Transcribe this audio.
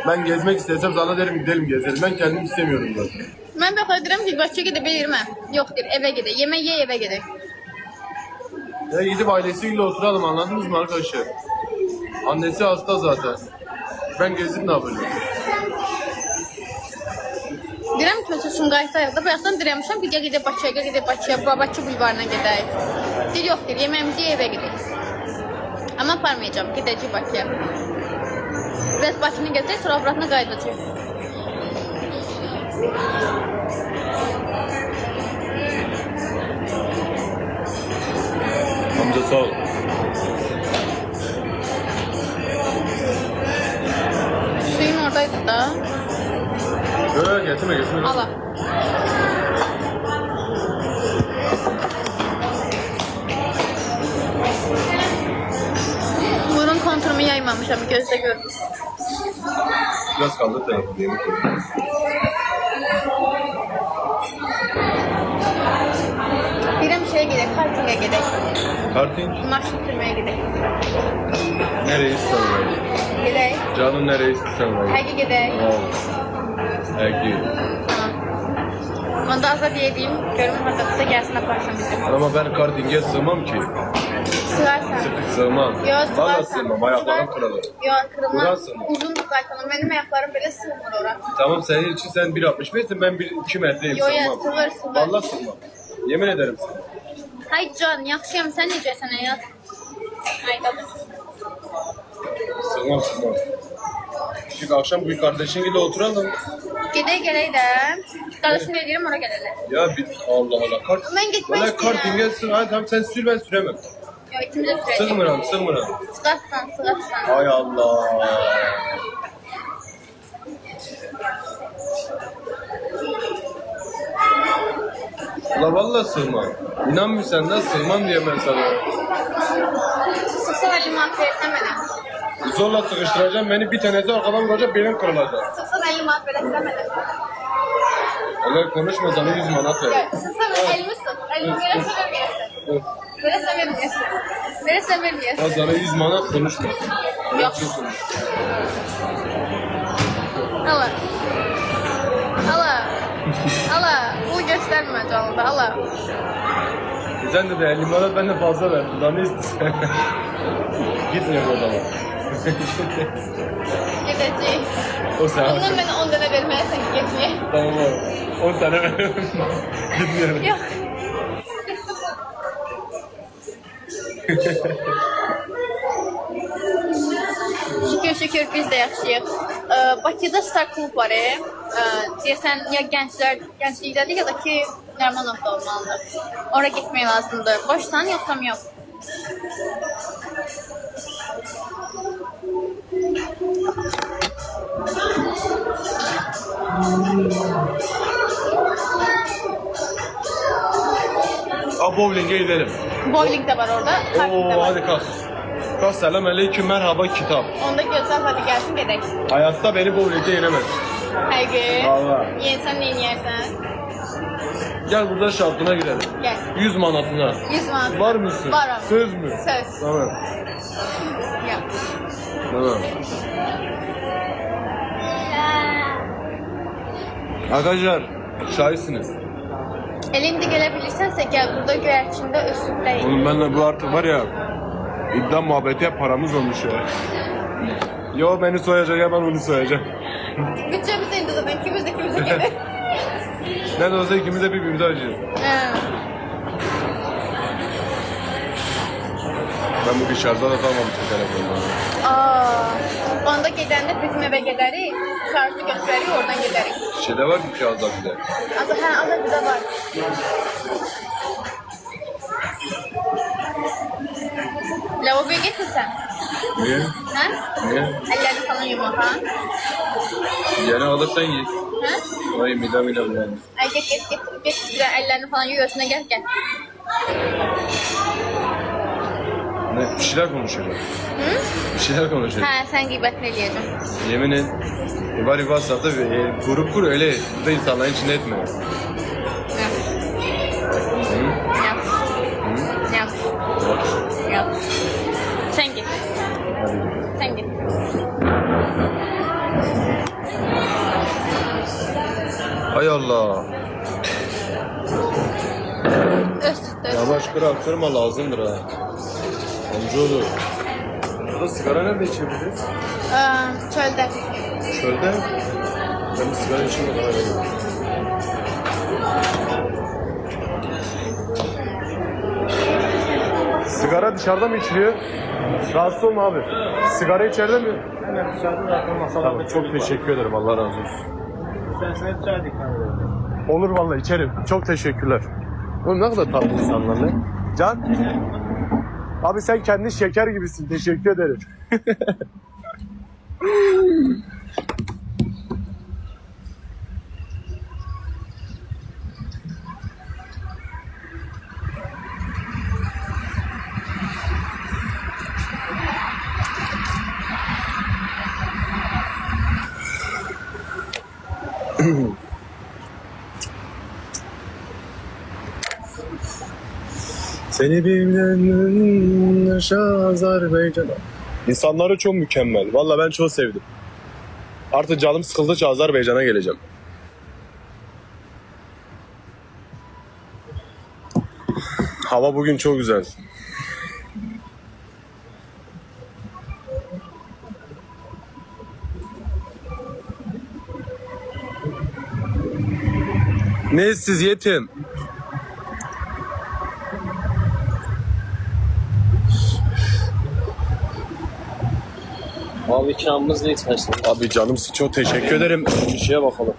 Ben gezmek istesem sana derim gidelim gezelim. Ben kendim istemiyorum zaten. Ben bir xədirəm ki, Bakıya gedə bilirəm. Yox deyir, evə gedə. Yemək ye, evə gedə. Ya gidip ailesiyle oturalım, anladınız mı arkadaşlar? Annesi hasta zaten. Ben gezip ne yapacağım? Deyirəm ki, olsun Sumqayıtdayıq da. Bayaqdan deyirəmişəm ki, gəl gedək Bakıya, gəl gedək Bakıya, Bakı bulvarına gedək. Deyir, yox deyir, yeməyimizi ye, evə gedək. Amma aparmayacağım, gedəcək Bakıya. Biraz Bakını gezək, sonra obratına qayıdacaq. Amca sağ ol. Suyun oradaydı da. Yok getirme getirme. Ala. Burun konturumu yaymamışam, gözde görün. Biraz kaldı telefon diye. Deyirəm şeyə gedək, kartingə gedək. Karting? Maşın sürməyə gedək. Nereye istersen. Gedək. Canım nereye istersen. Həqiqi gedək. Egi. Onda azad edeyim, görüm hasadırsa gəlsin aparsın bizi. Ama ben karting'e sığmam ki. Sığarsan. Sığmam. Yo, Valla sığarsan. sığmam. Ayaklarım kırılır. Yo, kırılmaz. Sığarsın. Uzundur zaten. Benim ayaklarım böyle sığmır ora. Tamam senin için sen 1.65'sin, ben 2 metreyim, Yo, ya, sığmam. sığır, sığır. Valla sığmam. Yemin ederim sığmam. Hay Can, yaxşıyam, sən necəsən həyat? Ay tabii. Sığmam. Çünkü akşam bir kardeşinle oturalım. Gedək gələk də. Qardaşım deyirəm, ora gələrlər. Ya bir Allah Allah. Ben gitmek Valla istiyorum. karting'e sığ. Hadi tamam sen sür, ben süremem. Yo, ikimiz də sürəcək. Sığmıram. Sığarsan. Ay Allah. La valla sığmam. İnanmıyorsan da sığmam diye ben sana. Sıxsa da liman versən mənə. Zorla sıkıştıracağım, beni bir tanesi arkadan vuracak, benim kırılacak. Sıxsa da liman versən mənə. Allah konuşma, sana 100 manat ver. Sıxsa da əlimi sıx. Əlimi verəsən verməyəsən. Verəsən verməyəsən. Verəsən verməyəsən. Ya sana 100 manat konuşma. Yok. Ala. Bu gösterme canlıda. Ala. Sen de 50 manat benden fazla verdin. Daha ne istiyorsun? Gitmiyor o zaman. Gidəcək. O sen Ondan hakkın. mənə 10 dənə verməyəsən ki, getməyək. Tamam abi. 10 tane veriyorum. Gitmiyorum. Yox. Şükür biz də yaxşıyıq. Bakıda Star Club var. Deyəsən ya gənclikdədir ya da ki Nərmanovda olmalıdır. Ora getmək lazımdır. Boşsan yoxsa yox? Bowling'e gidelim. Bowling de var orada. Karting de Oo var. hadi kalk. Kalk, selam aleyküm, merhaba kitap. Onda gözəl, hadi gəlsin gedək. Hayatta beni bowling'e yenemez. Həqiqi. Valla. Yensən, nə yeyərsən? Gel burada şartına gidelim. Gəl. 100 manatına. 100 manat. Var mısın? Varım. Söz mü? Söz. Tamam. Gəl. Tamam. Arkadaşlar şahitsiniz. Elinde gelebilirsənsə gəl, burada göyərçində üstündəyik. Oğlum benimle bu artık var ya, iddia muhabbeti ya, paramız olmuş ya. Yo beni soyacak ya ben onu soyacağım. Bütçemiz indi zaten, ikimiz de gelir. Ne de olsa ikimiz de birbirimize acıyız. Ben bugün şarjda da kalmamışım telefonla. Onda gedəndə bizim evə gedərik, şarjı götürərik, oradan gedərik. Şeyde var bir şarjda bir de. Azı burada var. Lavaboya getmirsən? Niye? Hə? Niye? Əllərini falan yumaq, ha? Yeni alırsan git. Hə? Ay midem bulandı. Ay get. Bir əllərini falan yu, özünə gəl. Ne, bir şeyler konuşuyorlar. Hı? Bir şeyler konuşuyor. Hə, sən qeybətini eləyəcəm. Yemin et. Var WhatsApp'ta bir grup kur öyle. Burada insanların içinde etme. Hı? Yap. Sen git. Hadi. Sen git. Hay Allah. Öz. Yavaş kırak kırma lazımdır ha. Amcaoğlu. Burada sigara nerede içebiliriz? Çöldə. Çölde. Ben bir sigara içeyim daha iyi. Sigara dışarıda mı içiliyor? Rahatsız olma abi. Sigara içeride mi? Hemen dışarıda zaten masalarda. Tamam, çok teşekkür ederim. Allah razı olsun. Ben sana bir çay dikkat Olur vallahi içerim. Çok teşekkürler. Oğlum ne kadar tatlı insanlar lan. Can? Abi sen kendi şeker gibisin. Teşekkür ederim. Seni bilen Azerbaycan. İnsanları çok mükemmel. Vallahi ben çok sevdim. Artık canım sıkıldıkça Azerbaycan'a geleceğim. Hava bugün çok güzel. Ne siz yetim? Abi ikramımız ne içersin? Abi canım çok teşekkür ederim. Bir şeye bakalım.